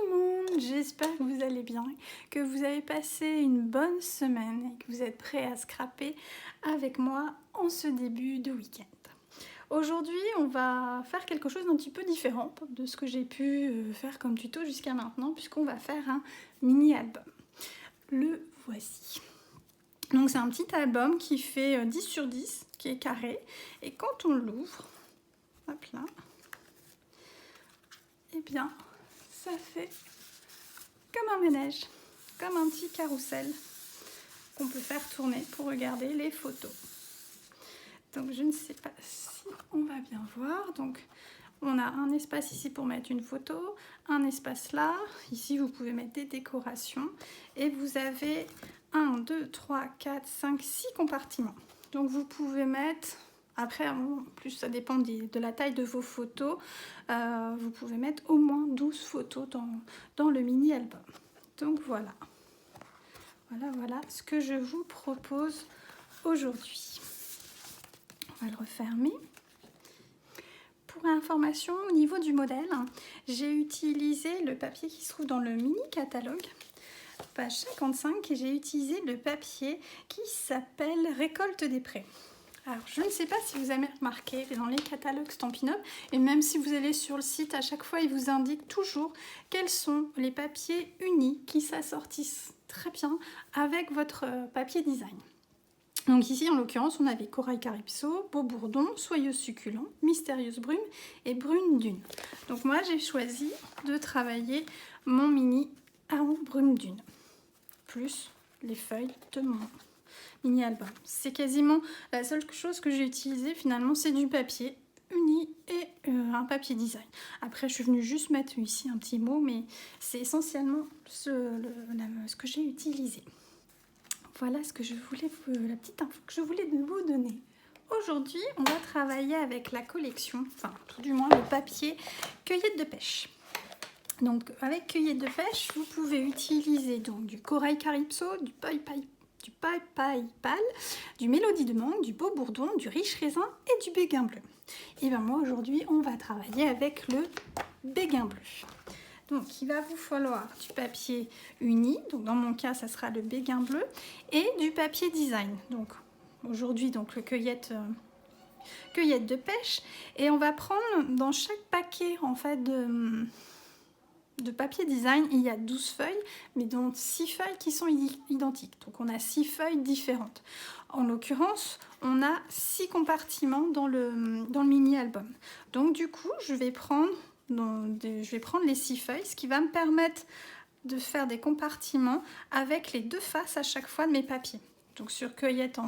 tout le monde, j'espère que vous allez bien, que vous avez passé une bonne semaine et que vous êtes prêts à scraper avec moi en ce début de week-end. Aujourd'hui, on va faire quelque chose d'un petit peu différent de ce que j'ai pu faire comme tuto jusqu'à maintenant, puisqu'on va faire un mini-album. Le voici. Donc c'est un petit album qui fait 10 sur 10, qui est carré, et quand on l'ouvre, hop là, eh bien, ça fait comme un manège, comme un petit carrousel qu'on peut faire tourner pour regarder les photos. Donc je ne sais pas si on va bien voir. Donc on a un espace ici pour mettre une photo, un espace là. Ici vous pouvez mettre des décorations et vous avez 1, 2, 3, 4, 5, 6 compartiments. Donc vous pouvez mettre, après en plus ça dépend de la taille de vos photos, vous pouvez mettre au moins 12 photos dans le mini album. Donc voilà ce que je vous propose aujourd'hui. On va le refermer. Pour information, au niveau du modèle, j'ai utilisé le papier qui se trouve dans le mini catalogue, page 55, et j'ai utilisé le papier qui s'appelle Récolte des prés. Alors, je ne sais pas si vous avez remarqué, dans les catalogues Stampin' Up, et même si vous allez sur le site, à chaque fois, il vous indique toujours quels sont les papiers unis qui s'assortissent très bien avec votre papier design. Donc ici, en l'occurrence, on avait Corail Calypso, Beau Bourdon, Soyeuse Succulent, Mystérieuse Brume et Brune Dune. Donc moi, j'ai choisi de travailler mon mini en Brume Dune, plus les feuilles de mon mini album. C'est quasiment la seule chose que j'ai utilisée finalement, c'est du papier uni et un papier design. Après, je suis venue juste mettre ici un petit mot, mais c'est essentiellement ce que j'ai utilisé. Voilà ce que je voulais, la petite info que je voulais vous donner. Aujourd'hui, on va travailler avec la collection, enfin tout du moins le papier cueillette de pêche. Donc avec cueillette de pêche, vous pouvez utiliser donc du Corail Calypso, du Paille Pâle, du Mélodie de Mangue, du Beau Bourdon, du Riche Raisin et du Béguin Bleu. Et bien moi aujourd'hui, on va travailler avec le Béguin Bleu. Donc il va vous falloir du papier uni, donc dans mon cas ça sera le Béguin Bleu, et du papier design. Donc aujourd'hui donc le cueillette de pêche, et on va prendre dans chaque paquet en fait de papier design, il y a 12 feuilles, mais dont 6 feuilles qui sont identiques. Donc on a 6 feuilles différentes. En l'occurrence, on a 6 compartiments dans le mini album. Donc du coup, je vais prendre les 6 feuilles, ce qui va me permettre de faire des compartiments avec les deux faces à chaque fois de mes papiers. Donc sur cueillette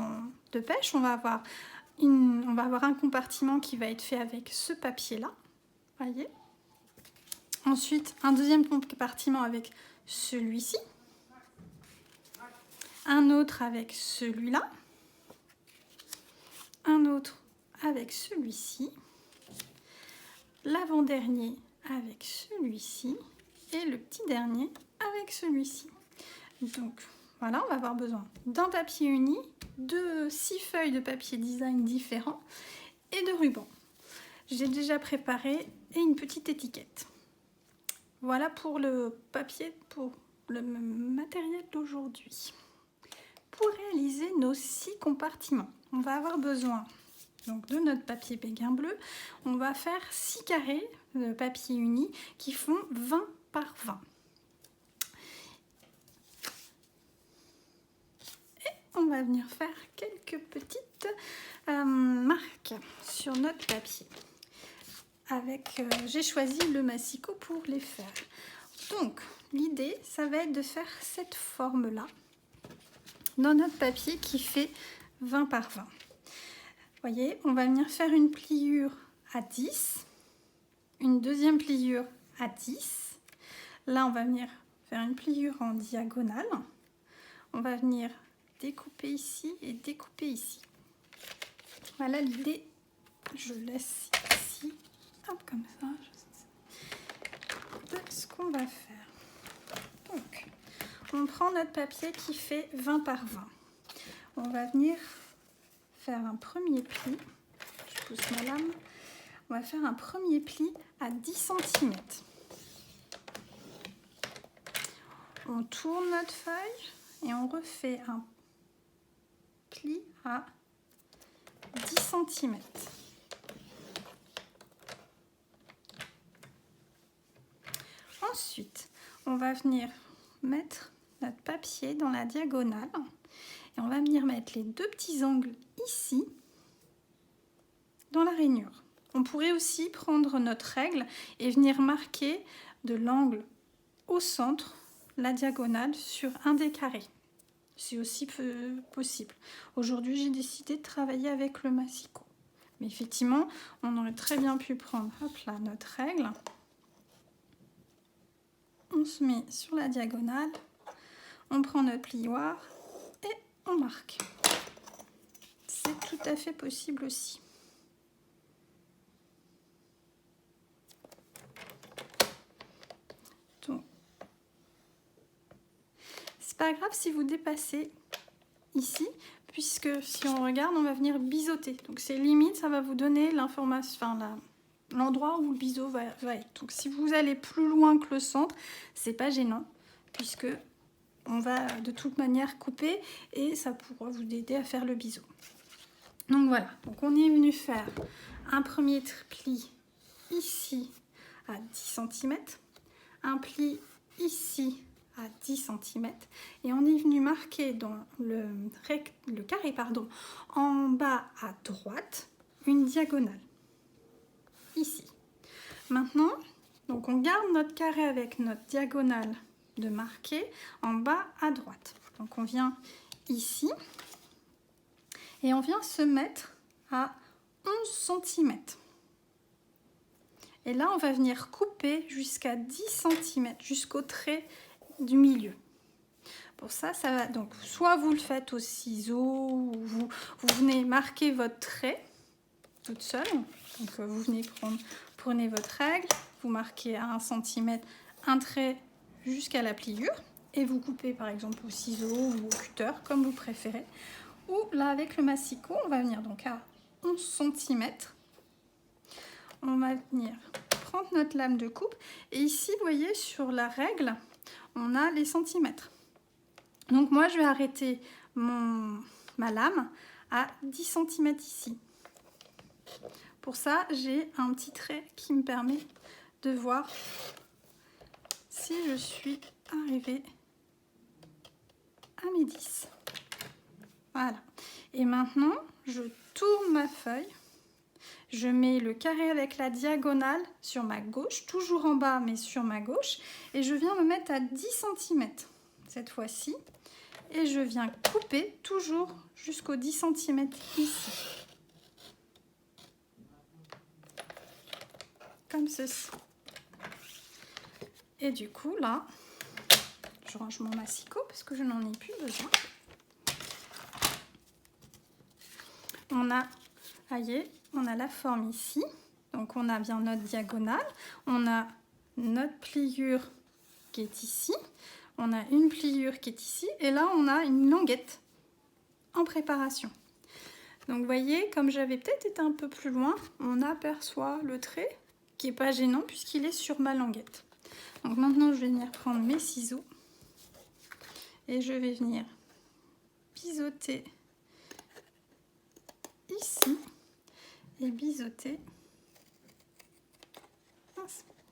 de pêche, on va avoir un compartiment qui va être fait avec ce papier-là, voyez. Ensuite, un deuxième compartiment avec celui-ci, un autre avec celui-là, un autre avec celui-ci, l'avant-dernier avec celui-ci et le petit dernier avec celui-ci. Donc voilà, on va avoir besoin d'un papier uni, de 6 feuilles de papier design différents et de ruban. J'ai déjà préparé et une petite étiquette. Voilà pour le papier, pour le matériel d'aujourd'hui. Pour réaliser nos 6 compartiments, on va avoir besoin donc de notre papier Béguin Bleu. On va faire 6 carrés de papier uni qui font 20 par 20. Et on va venir faire quelques petites marques sur notre papier. J'ai choisi le massicot pour les faire. Donc l'idée, ça va être de faire cette forme-là dans notre papier qui fait 20 par 20. Vous voyez, on va venir faire une pliure à 10, une deuxième pliure à 10. Là, on va venir faire une pliure en diagonale. On va venir découper ici et découper ici. Voilà l'idée. Je laisse ici, hop, comme ça, de ce qu'on va faire. Donc, on prend notre papier qui fait 20 par 20. On va venir faire un premier pli. Je pousse ma lame. On va faire un premier pli à 10 cm. tourne notre feuille et on refait un pli à 10 cm. Ensuite, on va venir mettre notre papier dans la diagonale et on va venir mettre les deux petits angles ici dans la rainure. On pourrait aussi prendre notre règle et venir marquer de l'angle au centre la diagonale sur un des carrés. C'est aussi possible. Aujourd'hui, j'ai décidé de travailler avec le massicot. Mais effectivement, on aurait très bien pu prendre, hop là, notre règle. On se met sur la diagonale, on prend notre plioir et on marque. C'est tout à fait possible aussi. Donc, c'est pas grave si vous dépassez ici, puisque si on regarde, on va venir biseauter. Donc c'est limite, ça va vous donner l'information, enfin l'endroit où le biseau va être. Donc si vous allez plus loin que le centre, c'est pas gênant, puisque on va de toute manière couper et ça pourra vous aider à faire le biseau. Donc voilà, donc on est venu faire un premier pli ici à 10 cm, un pli ici à 10 cm et on est venu marquer dans le carré en bas à droite une diagonale ici. Maintenant, donc on garde notre carré avec notre diagonale de marquer en bas à droite. Donc on vient ici et on vient se mettre à 11 cm. Et là, on va venir couper jusqu'à 10 cm, jusqu'au trait du milieu. Pour ça, ça va donc soit vous le faites au ciseau, ou vous venez marquer votre trait toute seule. Donc vous venez prenez votre règle, vous marquez à 1 cm un trait jusqu'à la pliure et vous coupez par exemple au ciseau ou au cutter comme vous préférez. Ou là avec le massicot, on va venir donc à 11 cm. On va venir prendre notre lame de coupe et ici vous voyez sur la règle on a les centimètres. Donc moi je vais arrêter ma lame à 10 cm ici. Pour ça j'ai un petit trait qui me permet de voir si je suis arrivée à mes 10. Voilà. Et maintenant je tourne ma feuille. Je mets le carré avec la diagonale sur ma gauche, toujours en bas mais sur ma gauche. Et je viens me mettre à 10 cm cette fois-ci. Et je viens couper toujours jusqu'aux 10 cm ici. Comme ceci. Et du coup là, je range mon massicot parce que je n'en ai plus besoin. On a la forme ici, donc on a bien notre diagonale, on a notre pliure qui est ici, on a une pliure qui est ici, et là on a une languette en préparation. Donc vous voyez, comme j'avais peut-être été un peu plus loin, on aperçoit le trait qui n'est pas gênant puisqu'il est sur ma languette. Donc maintenant je vais venir prendre mes ciseaux et je vais venir biseauter ici. Et biseauter,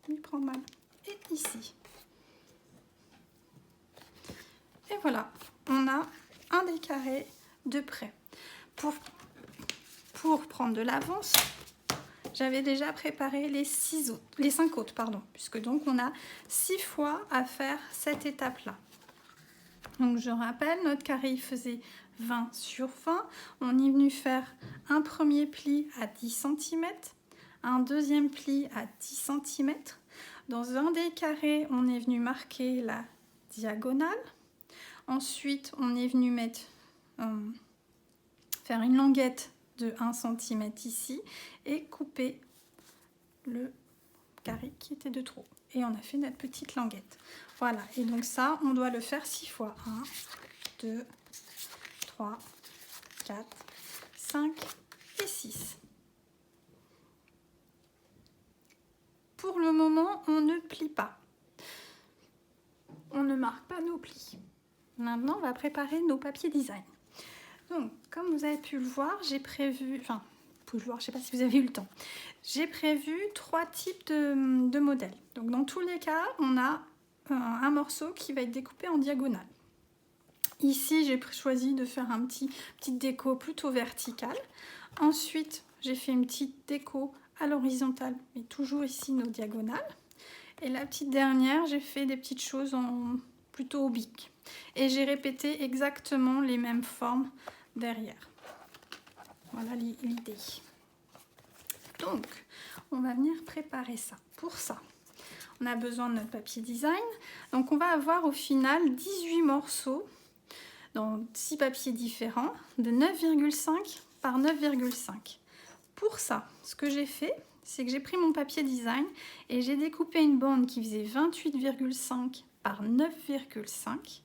il prend mal, et ici. Et voilà, on a un des carrés de près. Pour prendre de l'avance, j'avais déjà préparé les 5 autres, puisque donc on a 6 fois à faire cette étape-là. Donc je rappelle, notre carré il faisait 20 sur 20. On est venu faire un premier pli à 10 cm, un deuxième pli à 10 cm. Dans un des carrés, on est venu marquer la diagonale. Ensuite, on est venu faire une languette de 1 cm ici et couper le carré qui était de trop. Et on a fait notre petite languette. Voilà, et donc ça, on doit le faire 6 fois. 1, 2, 3, 4, 5 et 6. Pour le moment, on ne plie pas. on ne marque pas nos plis. Maintenant, on va préparer nos papiers design. Donc, comme vous avez pu le voir, j'ai prévu, enfin, vous pouvez le voir, je ne sais pas si vous avez eu le temps, j'ai prévu 3 types de modèles. Donc, dans tous les cas, on a un morceau qui va être découpé en diagonale. Ici, j'ai choisi de faire une petite déco plutôt verticale. Ensuite, j'ai fait une petite déco à l'horizontale, mais toujours ici nos diagonales. Et la petite dernière, j'ai fait des petites choses plutôt obliques. Et j'ai répété exactement les mêmes formes derrière. Voilà l'idée. Donc, on va venir préparer ça. Pour ça, on a besoin de notre papier design. Donc, on va avoir au final 18 morceaux dans 6 papiers différents de 9,5 par 9,5. Pour ça, ce que j'ai fait, c'est que j'ai pris mon papier design et j'ai découpé une bande qui faisait 28,5 par 9,5.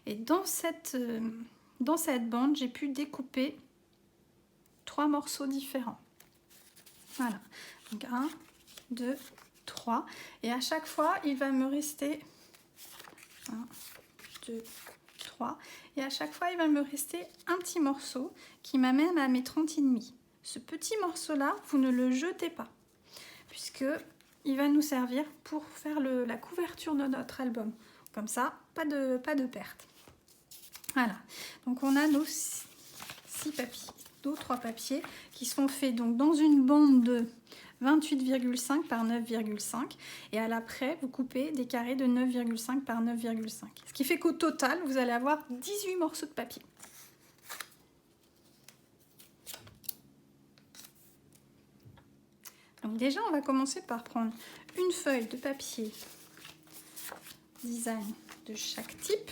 Et dans cette bande, j'ai pu découper 3 morceaux différents. Voilà, donc 1, 2, 3. Et à chaque fois, il va me rester 1, 2, 3. Et à chaque fois, il va me rester un petit morceau qui m'amène à mes 30,5. Ce petit morceau-là, vous ne le jetez pas, puisque il va nous servir pour faire la couverture de notre album. Comme ça, pas de perte. Voilà, donc on a nos 6 papiers, 3 papiers qui sont faits donc dans une bande de 28,5 par 9,5 et à l'après vous coupez des carrés de 9,5 par 9,5. Ce qui fait qu'au total vous allez avoir 18 morceaux de papier. Donc déjà on va commencer par prendre une feuille de papier design de chaque type.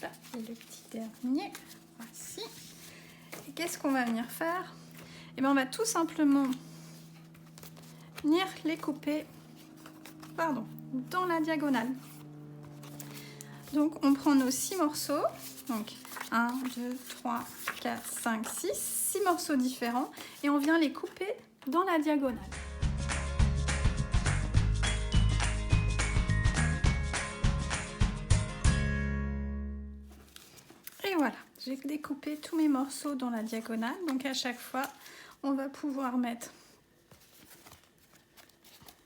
Là, et le petit dernier, voici. Et qu'est-ce qu'on va venir faire? Et bien on va tout simplement venir les couper dans la diagonale. Donc on prend nos 6 morceaux, donc 1, 2, 3, 4, 5, 6 morceaux différents et on vient les couper dans la diagonale. Et voilà, j'ai découpé tous mes morceaux dans la diagonale, donc à chaque fois on va pouvoir mettre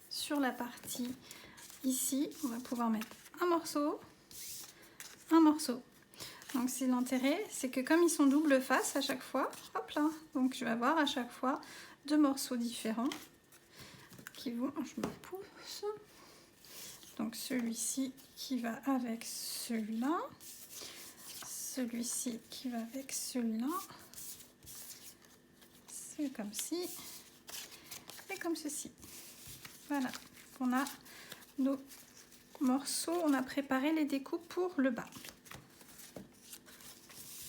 sur la partie ici, on va pouvoir mettre un morceau. Donc c'est l'intérêt, c'est que comme ils sont double face à chaque fois, hop là, donc je vais avoir à chaque fois 2 morceaux différents qui vont, je me pousse, donc celui-ci qui va avec celui-là, celui-ci qui va avec celui-là, c'est comme ci, et comme ceci. Voilà, on a nos morceaux, on a préparé les découpes pour le bas.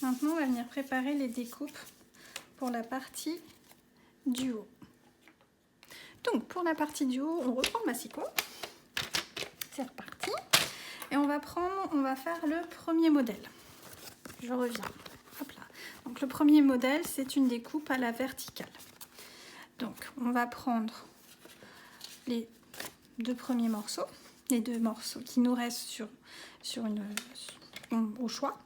Maintenant, on va venir préparer les découpes pour la partie du haut. Donc, pour la partie du haut, on reprend le massicot. C'est reparti. Et on va faire le premier modèle. Je reviens. Hop là. Donc, le premier modèle, c'est une découpe à la verticale. Donc, on va prendre les 2 premiers morceaux, les 2 morceaux qui nous restent au choix.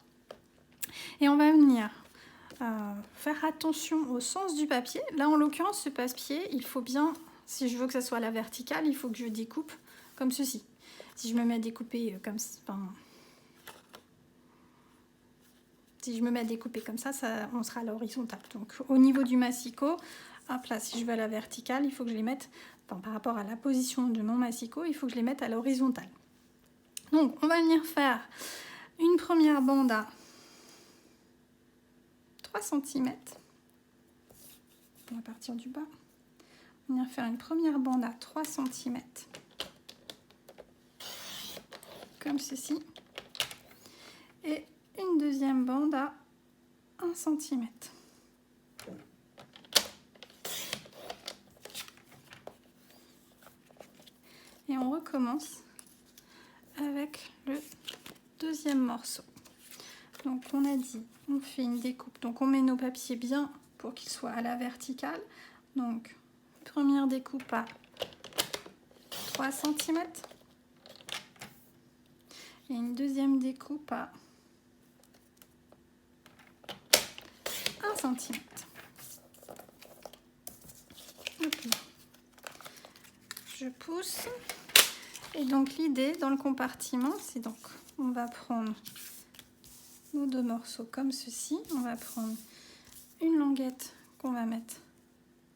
Et on va venir faire attention au sens du papier. Là, en l'occurrence, ce papier, il faut bien, si je veux que ça soit à la verticale, il faut que je découpe comme ceci. Si je me mets à découper comme ça, on sera à l'horizontale. Donc, au niveau du massicot, hop là, si je veux à la verticale, il faut que je les mette, par rapport à la position de mon massicot, il faut que je les mette à l'horizontale. Donc, on va venir faire une première bande à 3 cm. On va partir du bas. On va faire une première bande à 3 cm. Comme ceci. Et une deuxième bande à 1 cm. Et on recommence avec le deuxième morceau. Donc on a dit, on fait une découpe, donc on met nos papiers bien pour qu'ils soient à la verticale. Donc première découpe à 3 cm. Et une deuxième découpe à 1 cm. Je pousse. Et donc l'idée dans le compartiment, c'est donc on va prendre nos 2 morceaux comme ceci. On va prendre une languette qu'on va mettre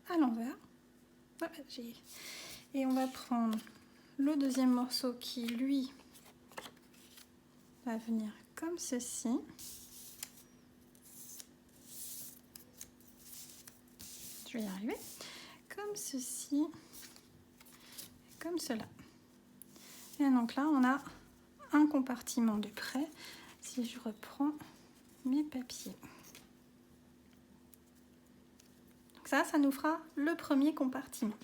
à l'envers. Et on va prendre le deuxième morceau qui, lui, va venir comme ceci. Je vais y arriver. Comme ceci. Comme cela. Et donc là, on a un compartiment de près. Si je reprends mes papiers. Donc ça nous fera le premier compartiment.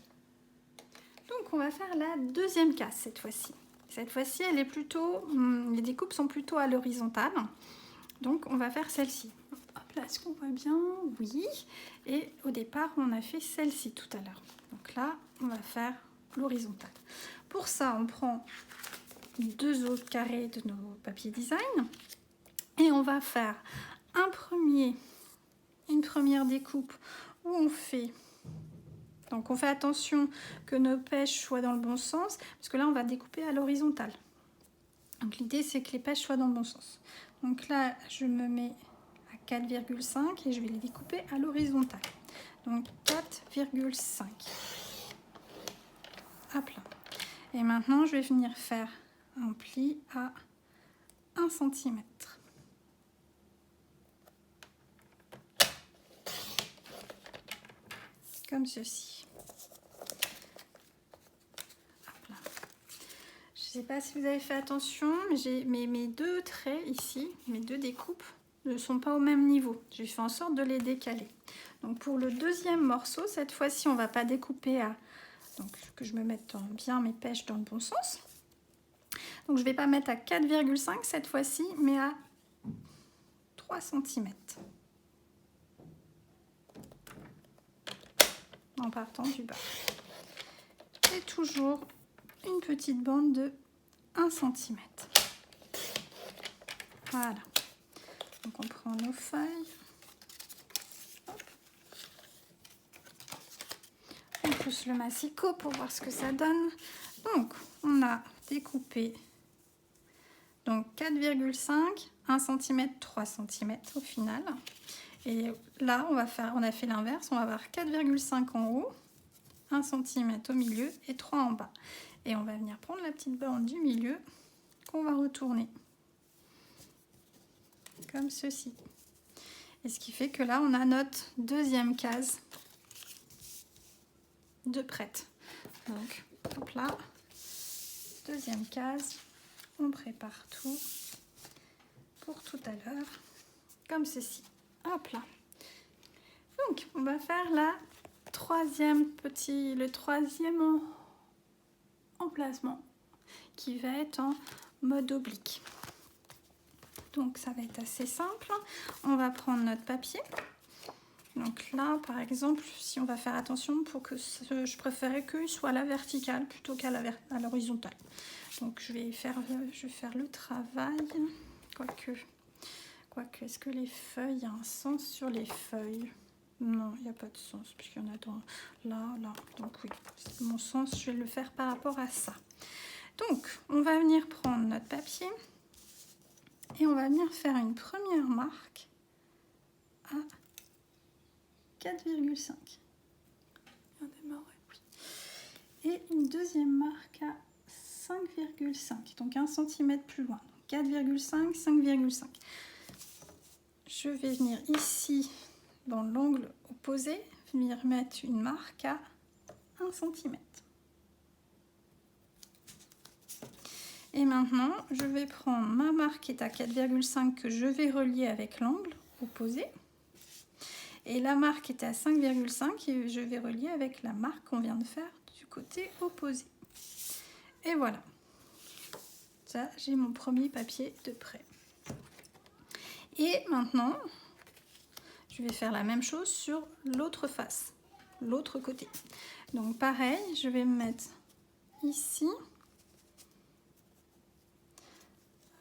Donc on va faire la deuxième case cette fois-ci. Cette fois-ci, elle est plutôt, les découpes sont plutôt à l'horizontale. Donc on va faire celle-ci. Hop là, est-ce qu'on voit bien? Oui. Et au départ, on a fait celle-ci tout à l'heure. Donc là, on va faire l'horizontale. Pour ça, on prend 2 autres carrés de nos papiers design. Et on va faire une première découpe où on fait... Donc on fait attention que nos pêches soient dans le bon sens, parce que là on va découper à l'horizontale. Donc l'idée c'est que les pêches soient dans le bon sens. Donc là je me mets à 4,5 et je vais les découper à l'horizontale. Donc 4,5. Hop là. Et maintenant je vais venir faire un pli à 1 cm. Comme ceci. Je ne sais pas si vous avez fait attention, mais mes 2 traits ici, mes 2 découpes, ne sont pas au même niveau. J'ai fait en sorte de les décaler. Donc pour le deuxième morceau, cette fois-ci, on ne va pas découper à... Donc que je me mette bien mes pêches dans le bon sens. Donc je ne vais pas mettre à 4,5 cette fois-ci, mais à 3 cm. En partant du bas. Et toujours une petite bande de 1 cm. Voilà. Donc on prend nos feuilles. Hop. On pousse le massicot pour voir ce que ça donne. Donc on a découpé donc 4,5, 1 cm, 3 cm au final. Et là on a fait l'inverse, on va avoir 4,5 en haut, 1 cm au milieu et 3 en bas. Et on va venir prendre la petite bande du milieu qu'on va retourner comme ceci. Et ce qui fait que là, on a notre deuxième case de prête. Donc, hop là, deuxième case, on prépare tout pour tout à l'heure, comme ceci. Hop là. Donc, on va faire le troisième emplacement qui va être en mode oblique. Donc ça va être assez simple. On va prendre notre papier. Donc là, par exemple, si on va faire attention pour que je préférais qu'il soit à la verticale plutôt qu'à l'horizontale. Donc je vais faire le travail. Quoique, est-ce que les feuilles, il y a un sens sur les feuilles? Non, il n'y a pas de sens, puisqu'il y en a dans là. Donc oui, mon sens, je vais le faire par rapport à ça. Donc, on va venir prendre notre papier et on va venir faire une première marque à 4,5. Et une deuxième marque à 5,5, donc 1 cm plus loin. 4,5, 5,5. Je vais venir ici, dans l'angle opposé, venir mettre une marque à 1 cm. Et maintenant, je vais prendre ma marque qui est à 4,5 que je vais relier avec l'angle opposé. Et la marque qui est à 5,5 et je vais relier avec la marque qu'on vient de faire du côté opposé. Et voilà. Ça, j'ai mon premier papier de prêt. Et maintenant, je vais faire la même chose sur l'autre face, l'autre côté. Donc pareil, je vais me mettre ici.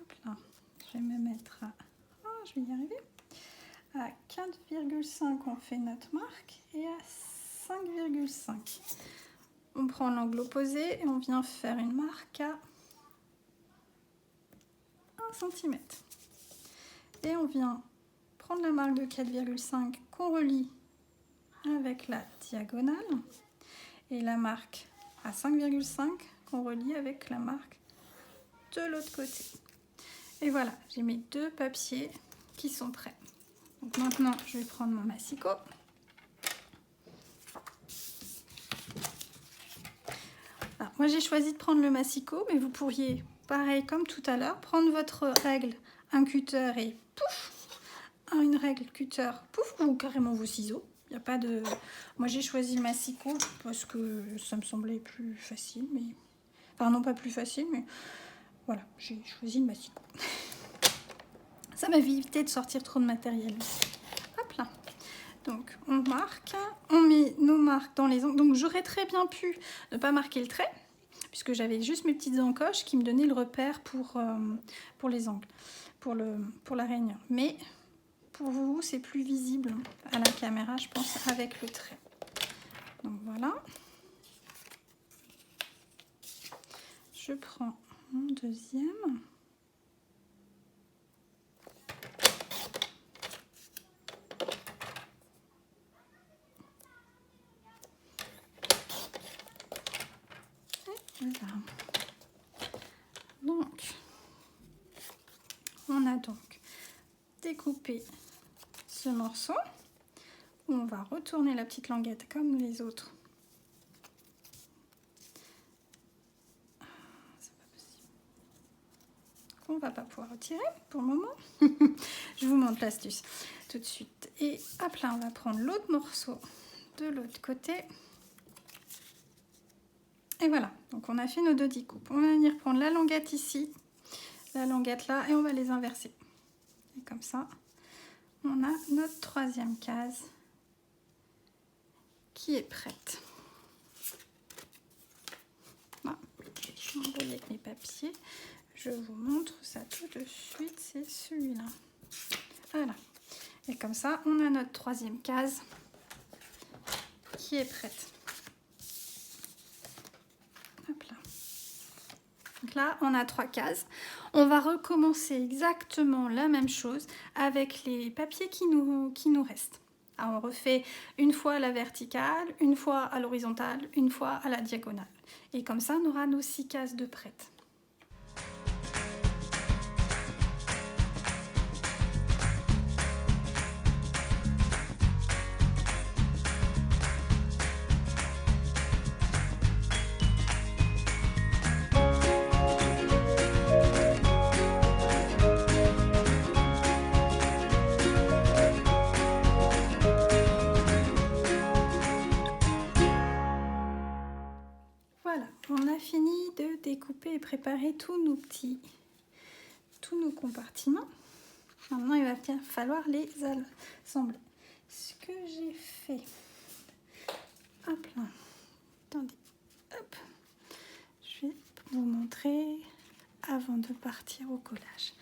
Hop là, je vais me mettre à... Oh, je vais y arriver. À 4,5 on fait notre marque et à 5,5. On prend l'angle opposé et on vient faire une marque à 1 cm. Et on vient prendre la marque de 4,5 qu'on relie avec la diagonale et la marque à 5,5 qu'on relie avec la marque de l'autre côté. Et voilà, j'ai mes 2 papiers qui sont prêts. Donc maintenant, je vais prendre mon massicot. Alors, moi, j'ai choisi de prendre le massicot, mais vous pourriez, pareil comme tout à l'heure, prendre votre règle, un cutter et pouf, une règle cutter, pouf, ou carrément vos ciseaux. Il n'y a pas de... Moi, j'ai choisi le massicot parce que ça me semblait plus facile, mais... Enfin, non, pas plus facile, mais voilà, j'ai choisi le massicot. Ça m'a évité de sortir trop de matériel. Hop là. Donc, on marque, on met nos marques dans les angles. Donc, j'aurais très bien pu ne pas marquer le trait, puisque j'avais juste mes petites encoches qui me donnaient le repère pour les angles, pour la rainure. Mais pour vous, c'est plus visible à la caméra, je pense, avec le trait. Donc, voilà. Je prends mon deuxième. Voilà. Donc, on a donc découpé ce morceau où on va retourner la petite languette comme les autres. C'est pas possible. On va pas pouvoir retirer pour le moment. Je vous montre l'astuce tout de suite. Et hop là, on va prendre l'autre morceau de l'autre côté. Et voilà, donc on a fait nos 2 découpes. On va venir prendre la languette ici, la languette là, et on va les inverser. Et comme ça, on a notre 3e case qui est prête. Voilà, je vais envoyer mes papiers. Je vous montre ça tout de suite, c'est celui-là. Voilà. Et comme ça, on a notre 3e case qui est prête. Hop là. Donc là, on a 3 cases. On va recommencer exactement la même chose avec les papiers qui nous restent. Alors, on refait une fois à la verticale, une fois à l'horizontale, une fois à la diagonale. Et comme ça, on aura nos 6 cases de prêtes. Voilà, on a fini de découper et préparer tous nos compartiments. Maintenant, il va bien falloir les assembler. Ce que j'ai fait, hop là, attendez, hop, je vais vous montrer avant de partir au collage.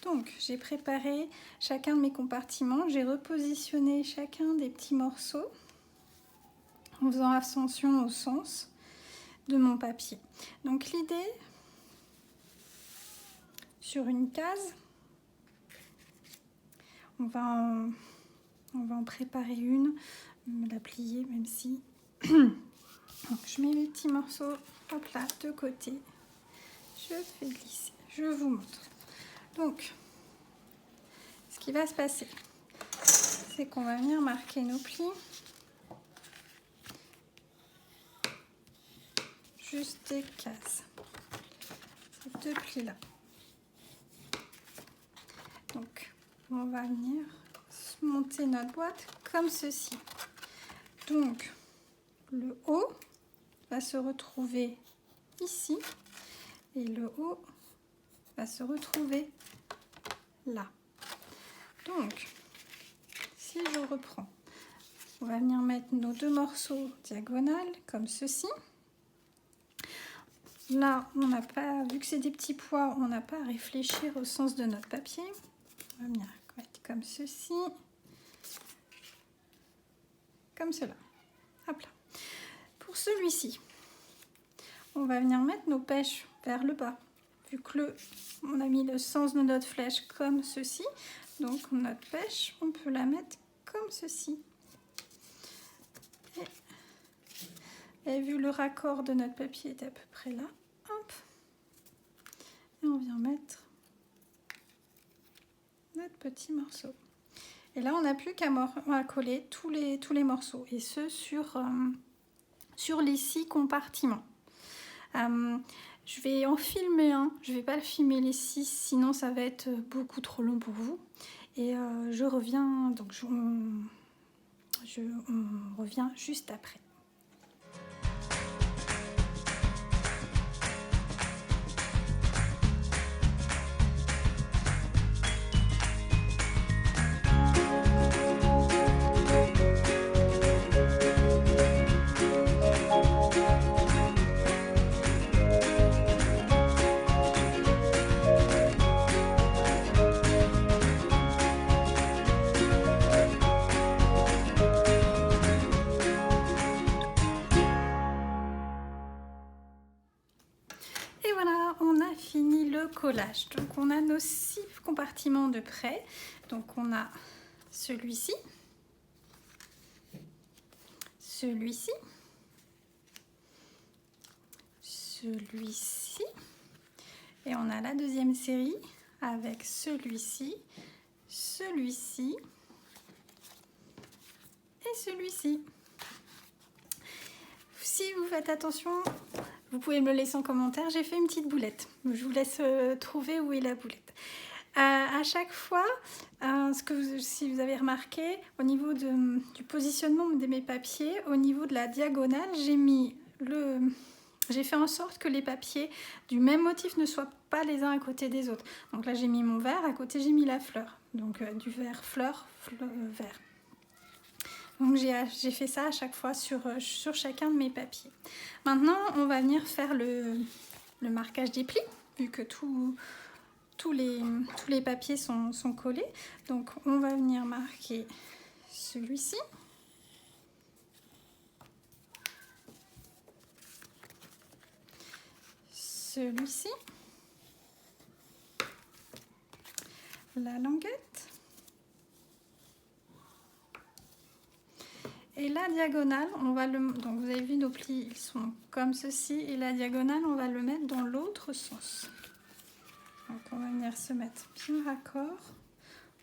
Donc, j'ai préparé chacun de mes compartiments, j'ai repositionné chacun des petits morceaux en faisant ascension au sens de mon papier. Donc l'idée, sur une case, on va en préparer une, la plier même si. Donc je mets les petits morceaux, hop là, de côté, je fais glisser, je vous montre. Donc, ce qui va se passer, c'est qu'on va venir marquer nos plis. Juste des cases, ces 2 plis là. Donc on va venir monter notre boîte comme ceci. Donc le haut va se retrouver ici et le haut va se retrouver là. Donc si je reprends, on va venir mettre nos 2 morceaux diagonales comme ceci. là, on n'a pas, vu que c'est des petits pois, on n'a pas à réfléchir au sens de notre papier. On va venir mettre comme ceci, comme cela. Hop là. Pour celui-ci, on va venir mettre nos pêches vers le bas. Vu que on a mis le sens de notre flèche comme ceci, donc notre pêche, on peut la mettre comme ceci. Et vu le raccord de notre papier est à peu près là, hop, et on vient mettre notre petit morceau. Et là, on n'a plus qu'à coller tous les morceaux, et ce sur les 6 compartiments. Je vais en filmer un, je ne vais pas le filmer les 6, sinon ça va être beaucoup trop long pour vous. Et je reviens, donc on revient juste après. Et voilà, on a fini le collage. Donc on a nos 6 compartiments de près. Donc on a celui-ci, celui-ci, celui-ci, et on a la deuxième série avec celui-ci, celui-ci et celui-ci. Si vous faites attention, vous pouvez me le laisser en commentaire, j'ai fait une petite boulette. Je vous laisse trouver où est la boulette. À chaque fois, si vous avez remarqué, au niveau du positionnement de mes papiers, au niveau de la diagonale, j'ai fait en sorte que les papiers du même motif ne soient pas les uns à côté des autres. Donc là, j'ai mis mon vert, à côté, j'ai mis la fleur. Donc du vert, fleur, vert. Donc j'ai fait ça à chaque fois sur chacun de mes papiers. Maintenant, on va venir faire le marquage des plis, vu que tous les papiers sont collés. Donc on va venir marquer celui-ci. Celui-ci. La languette. Et la diagonale, donc vous avez vu nos plis, ils sont comme ceci. Et la diagonale, on va le mettre dans l'autre sens. Donc on va venir se mettre bien raccord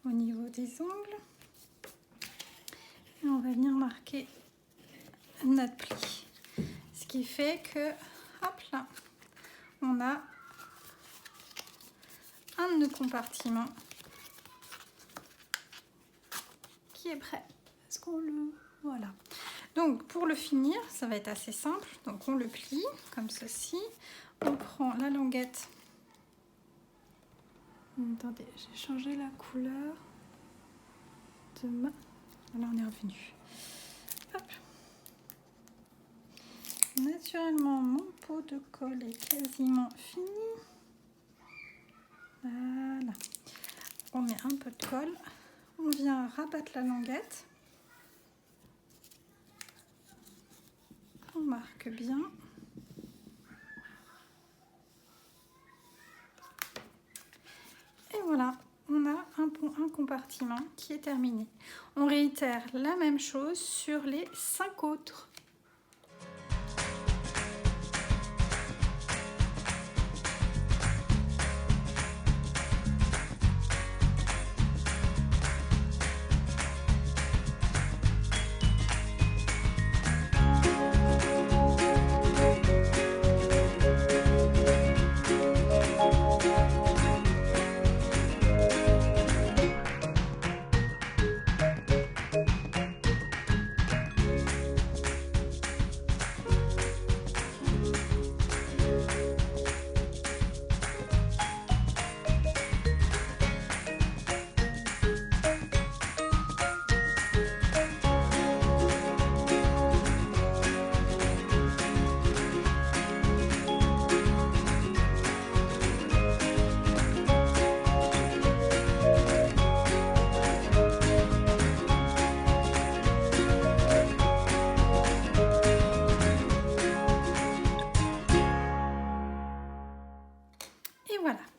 au niveau des ongles. Et on va venir marquer notre pli. Ce qui fait que, hop là, on a un de nos compartiments qui est prêt. Est-ce qu'on le... Voilà. Donc pour le finir, ça va être assez simple. Donc on le plie comme ceci. On prend la languette. Attendez, j'ai changé la couleur de ma... Là on est revenu. Hop. Naturellement, mon pot de colle est quasiment fini. Voilà. On met un peu de colle. On vient rabattre la languette. On marque bien. Et voilà, on a un compartiment qui est terminé. On réitère la même chose sur les 5 autres.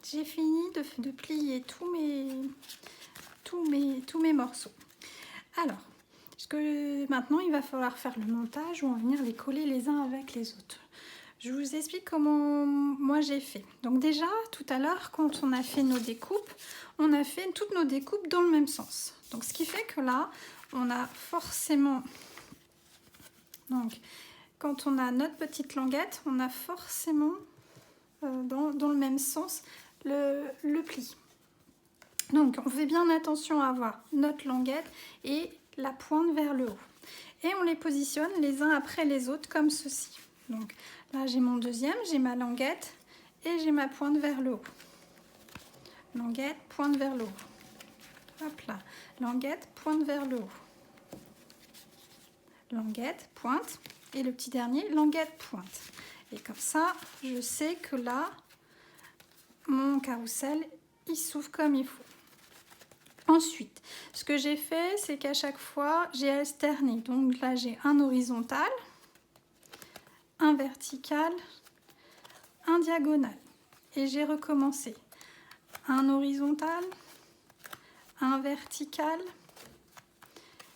j'ai fini de plier tous mes morceaux. Alors, maintenant, il va falloir faire le montage ou en venir les coller les uns avec les autres. Je vous explique comment moi j'ai fait. Donc déjà, tout à l'heure, quand on a fait nos découpes, on a fait toutes nos découpes dans le même sens. Donc ce qui fait que là, on a forcément... Donc, quand on a notre petite languette, on a forcément dans le même sens le pli. Donc, on fait bien attention à avoir notre languette et la pointe vers le haut. Et on les positionne les uns après les autres comme ceci. Donc, là, j'ai mon deuxième, j'ai ma languette et j'ai ma pointe vers le haut. Languette, pointe vers le haut. Hop là. Languette, pointe vers le haut. Languette, pointe. Et le petit dernier, languette, pointe. Et comme ça, je sais que là, mon carrousel, il s'ouvre comme il faut. Ensuite, ce que j'ai fait, c'est qu'à chaque fois, j'ai alterné. Donc là, j'ai un horizontal, un vertical, un diagonal. Et j'ai recommencé. Un horizontal, un vertical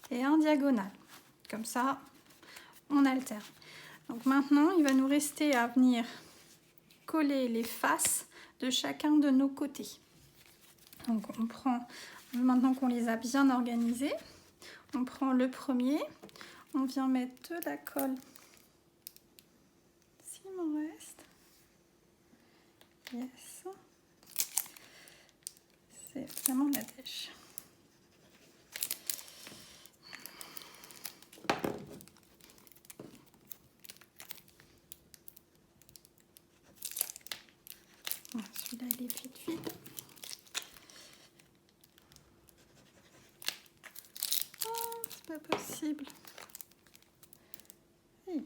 et un diagonal. Comme ça, on alterne. Donc maintenant, il va nous rester à venir coller les faces de chacun de nos côtés. Donc on prend, maintenant qu'on les a bien organisés, on prend le premier, on vient mettre de la colle, s'il m'en reste, yes, c'est vraiment la dèche. Celui-là, il est vite. Oh, c'est pas possible. Et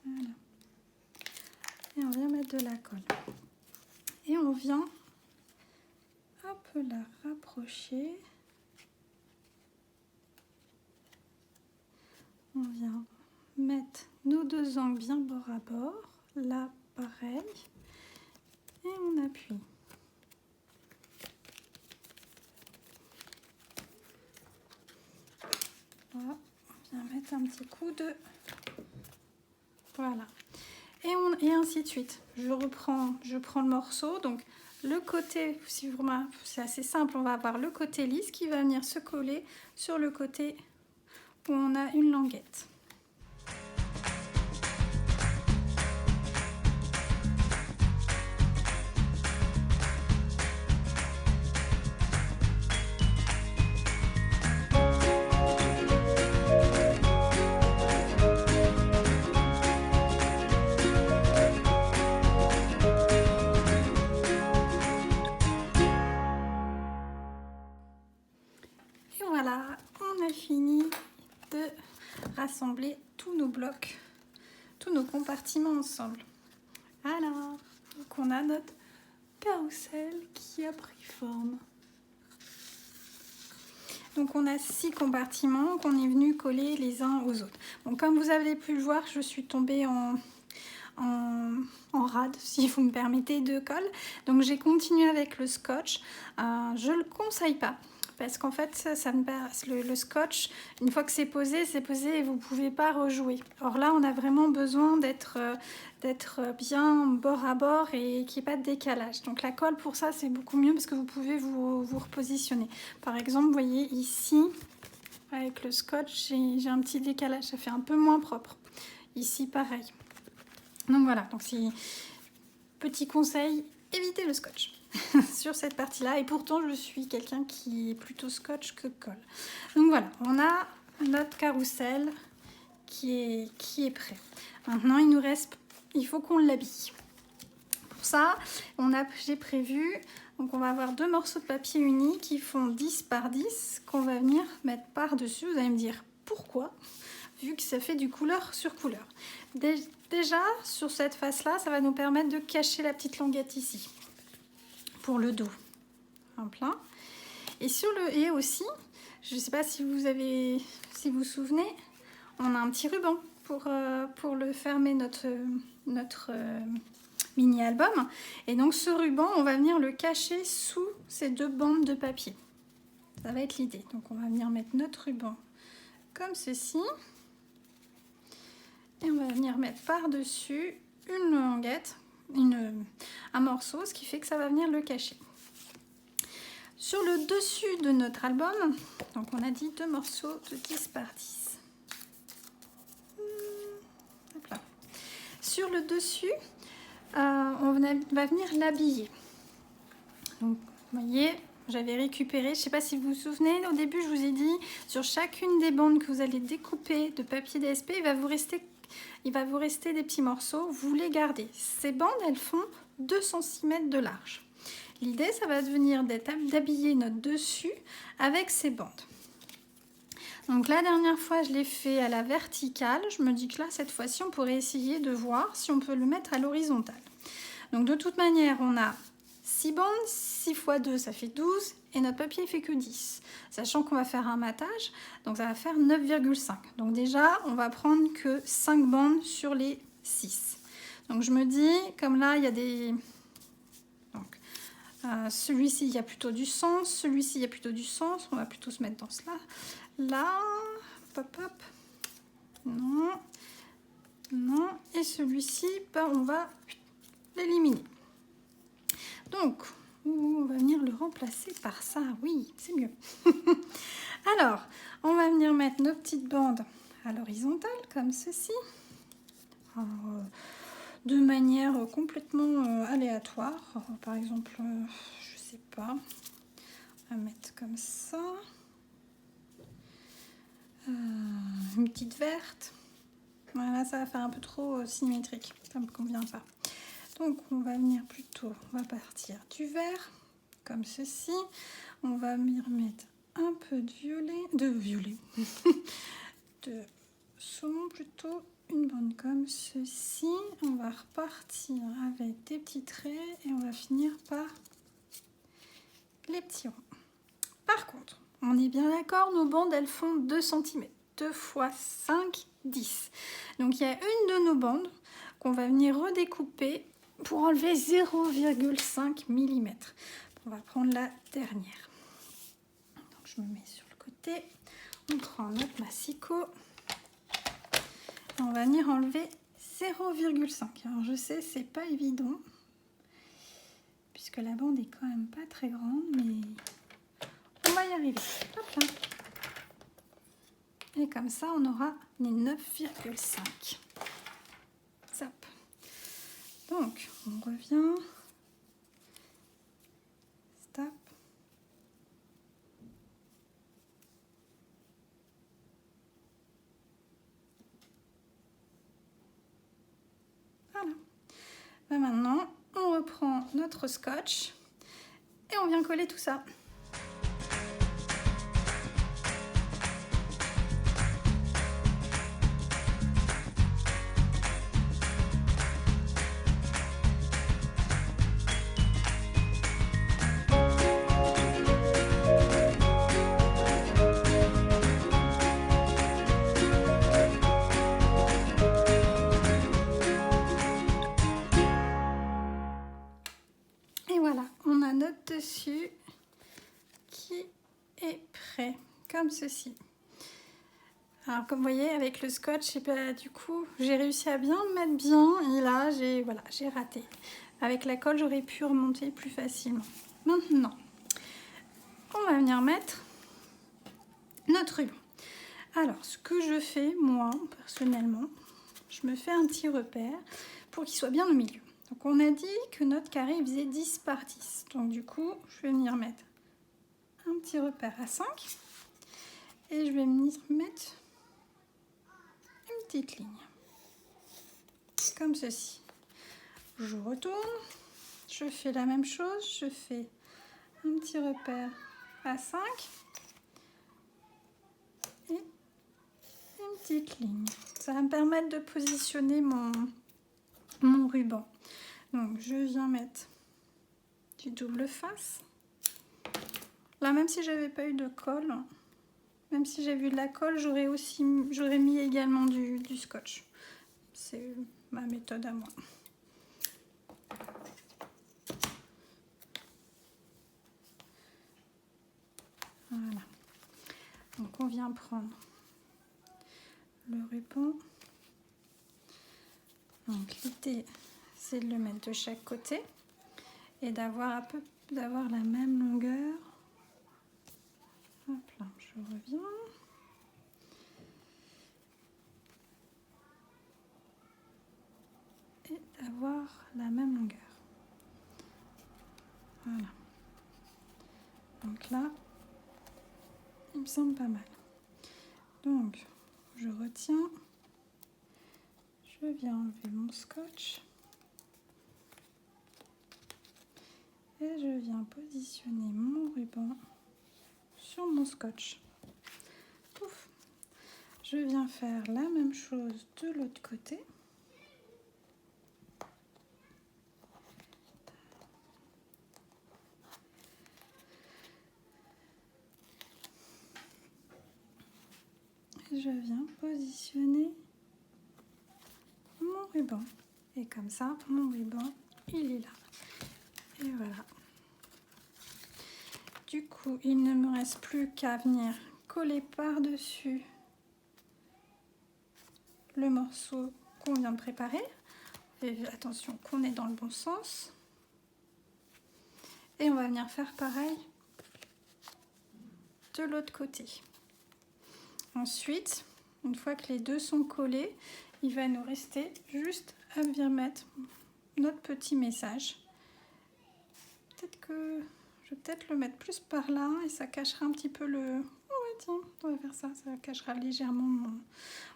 voilà. Et on vient mettre de la colle. Et on vient hop, la rapprocher. On vient mettre nos deux angles bien bord à bord. Là, pareil. Et on appuie. Là, on vient mettre un petit coup de... Voilà. Et ainsi de suite. Je prends le morceau. Donc, le côté, si vous remarquez, c'est assez simple. On va avoir le côté lisse qui va venir se coller sur le côté où on a une languette. Voilà, on a fini de rassembler tous nos blocs, tous nos compartiments ensemble. Voilà, donc on a notre carrousel qui a pris forme. Donc on a 6 compartiments qu'on est venu coller les uns aux autres. Bon, comme vous avez pu le voir, je suis tombée en rade, si vous me permettez, de colle. Donc j'ai continué avec le scotch. Je ne le conseille pas. Parce qu'en fait, le scotch, une fois que c'est posé et vous ne pouvez pas rejouer. Or là, on a vraiment besoin d'être bien bord à bord et qu'il n'y ait pas de décalage. Donc la colle, pour ça, c'est beaucoup mieux parce que vous pouvez vous repositionner. Par exemple, vous voyez ici, avec le scotch, j'ai un petit décalage. Ça fait un peu moins propre. Ici, pareil. Donc voilà, donc petit conseil, évitez le scotch sur cette partie-là. Et pourtant, je suis quelqu'un qui est plutôt scotch que colle. Donc voilà, on a notre carrousel qui est prêt. Maintenant, il faut qu'on l'habille. Pour ça, j'ai prévu, donc on va avoir 2 morceaux de papier uni qui font 10 par 10 qu'on va venir mettre par-dessus. Vous allez me dire pourquoi, vu que ça fait du couleur sur couleur. Déjà, sur cette face-là, ça va nous permettre de cacher la petite languette ici, pour le dos. En plein. Et sur le et aussi, je ne sais pas si vous vous souvenez, on a un petit ruban pour le fermer notre mini album. Et donc ce ruban, on va venir le cacher sous ces 2 bandes de papier. Ça va être l'idée. Donc on va venir mettre notre ruban comme ceci. Et on va venir mettre par-dessus une languette, un morceau, ce qui fait que ça va venir le cacher. Sur le dessus de notre album, donc on a dit 2 morceaux de 10 par 10. Hop là. Sur le dessus, on va venir l'habiller. Donc, vous voyez, j'avais récupéré, je ne sais pas si vous vous souvenez, au début je vous ai dit, sur chacune des bandes que vous allez découper de papier DSP, il va vous rester des petits morceaux, vous les gardez. Ces bandes, elles font 2 cm de large. L'idée, ça va devenir d'habiller notre dessus avec ces bandes. Donc la dernière fois, je l'ai fait à la verticale. Je me dis que là, cette fois-ci, on pourrait essayer de voir si on peut le mettre à l'horizontale. Donc de toute manière, on a 6 bandes, 6 x 2, ça fait 12, et notre papier ne fait que 10. Sachant qu'on va faire un matage, donc ça va faire 9,5. Donc déjà, on va prendre que 5 bandes sur les 6. Donc je me dis, comme là, il y a des... celui-ci, il y a plutôt du sens. Celui-ci, il y a plutôt du sens. On va plutôt se mettre dans cela. Là, hop, hop. Non. Non. Et celui-ci, ben, on va l'éliminer. Donc, on va venir le remplacer par ça. Oui, c'est mieux. Alors, on va venir mettre nos petites bandes à l'horizontale, comme ceci. Alors, de manière complètement aléatoire. Par exemple, je sais pas, on va mettre comme ça, une petite verte. Voilà, ça va faire un peu trop symétrique, ça me convient pas. Donc on va venir plutôt, on va partir du vert, comme ceci. On va venir mettre un peu de violet, de saumon plutôt. Une bande comme ceci, on va repartir avec des petits traits et on va finir par les petits ronds. Par contre, on est bien d'accord, nos bandes elles font 2 cm, 2 x 5, 10. Donc il y a une de nos bandes qu'on va venir redécouper pour enlever 0,5 mm. On va prendre la dernière. Donc je me mets sur le côté, on prend notre massicot. On va venir enlever 0,5. Alors je sais, c'est pas évident, puisque la bande est quand même pas très grande, mais on va y arriver. Hop là. Et comme ça, on aura les 9,5. Zap. Donc, on revient. Stop. Voilà. Ben maintenant, on reprend notre scotch et on vient coller tout ça. Dessus qui est prêt comme ceci. Alors comme vous voyez avec le scotch, et ben, du coup j'ai réussi à bien le mettre bien et là j'ai raté. Avec la colle j'aurais pu remonter plus facilement. Maintenant on va venir mettre notre ruban. Alors ce que je fais moi personnellement, je me fais un petit repère pour qu'il soit bien au milieu. Donc on a dit que notre carré faisait 10 par 10. Donc du coup, je vais venir mettre un petit repère à 5. Et je vais venir mettre une petite ligne. Comme ceci. Je retourne. Je fais la même chose. Je fais un petit repère à 5. Et une petite ligne. Ça va me permettre de positionner mon ruban. Donc je viens mettre du double face. Là, même si j'avais pas eu de colle, même si j'avais eu de la colle, j'aurais mis également du scotch. C'est ma méthode à moi. viens prendre le ruban. Donc l'idée c'est de le mettre de chaque côté et d'avoir la même longueur. Hop là, je reviens. Et d'avoir la même longueur. Voilà. Donc là, il me semble pas mal. Donc, je retiens. Je viens enlever mon scotch. Et je viens positionner mon ruban sur mon scotch. Pouf. Je viens faire la même chose de l'autre côté. Et je viens positionner mon ruban. Et comme ça, mon ruban, il est là. Et voilà. Du coup, il ne me reste plus qu'à venir coller par-dessus le morceau qu'on vient de préparer. Et attention qu'on est dans le bon sens. Et on va venir faire pareil de l'autre côté. Ensuite, une fois que les deux sont collés, il va nous rester juste à venir mettre notre petit message. Peut-être que je vais peut-être le mettre plus par là et ça cachera un petit peu le... Oh ouais, tiens, on va faire ça, ça cachera légèrement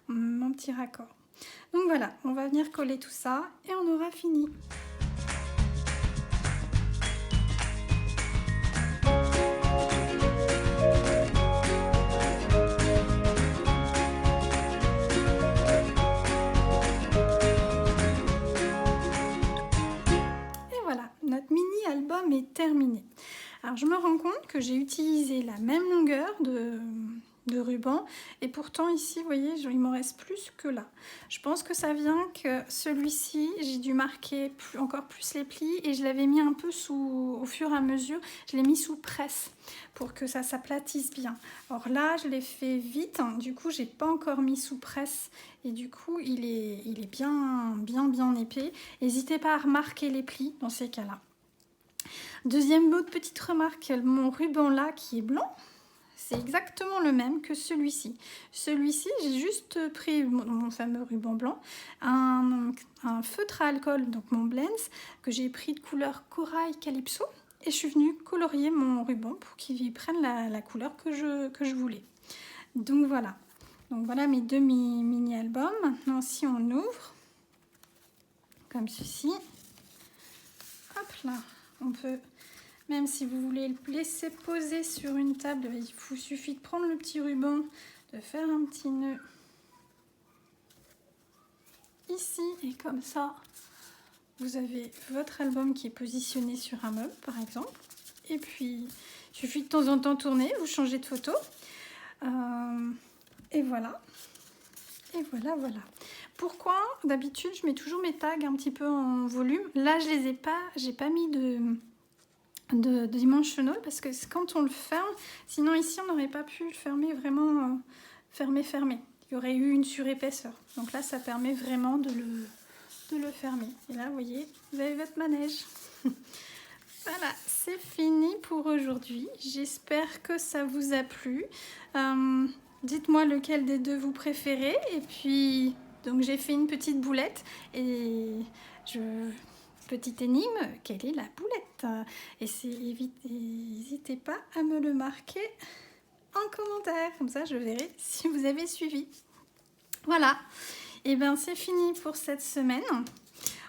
mon petit raccord. Donc voilà, on va venir coller tout ça et on aura fini. Notre mini-album est terminé. Alors je me rends compte que j'ai utilisé la même longueur de ruban et pourtant ici, vous voyez, il m'en reste plus que là. Je pense que ça vient que celui-ci, j'ai dû marquer encore plus les plis et je l'avais mis un peu au fur et à mesure, je l'ai mis sous presse pour que ça s'aplatisse bien. Or là, je l'ai fait vite, hein, du coup, j'ai pas encore mis sous presse et du coup, il est bien épais. N'hésitez pas à remarquer les plis dans ces cas-là. Deuxième autre petite remarque, mon ruban là qui est blanc, c'est exactement le même que celui-ci. Celui-ci, j'ai juste pris mon fameux ruban blanc, un feutre à alcool, donc mon Blends, que j'ai pris de couleur corail calypso, et je suis venue colorier mon ruban pour qu'il prenne la couleur que je voulais. Donc voilà mes deux mini-albums. Maintenant, si on ouvre, comme ceci, hop là, on peut... Même si vous voulez le laisser poser sur une table, il vous suffit de prendre le petit ruban, de faire un petit nœud ici et comme ça, vous avez votre album qui est positionné sur un meuble par exemple. Et puis, il suffit de temps en temps tourner, vous changez de photo. Et voilà. Et voilà. Pourquoi d'habitude je mets toujours mes tags un petit peu en volume. Là, j'ai pas mis de dimensional parce que quand on le ferme, sinon ici on n'aurait pas pu le fermer vraiment fermer. Il y aurait eu une surépaisseur. Donc là ça permet vraiment de le fermer. Et là vous voyez, vous avez votre manège. Voilà, c'est fini pour aujourd'hui. J'espère que ça vous a plu. Dites-moi lequel des deux vous préférez. Et puis, donc j'ai fait une petite boulette et petite énigme, quelle est la boulette? Et n'hésitez pas à me le marquer en commentaire, comme ça je verrai si vous avez suivi. Voilà, et bien c'est fini pour cette semaine.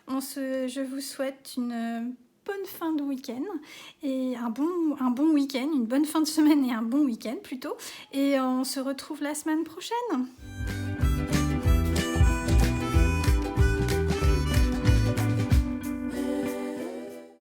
Je vous souhaite une bonne fin de week-end et un bon week-end, une bonne fin de semaine et un bon week-end plutôt. Et on se retrouve la semaine prochaine.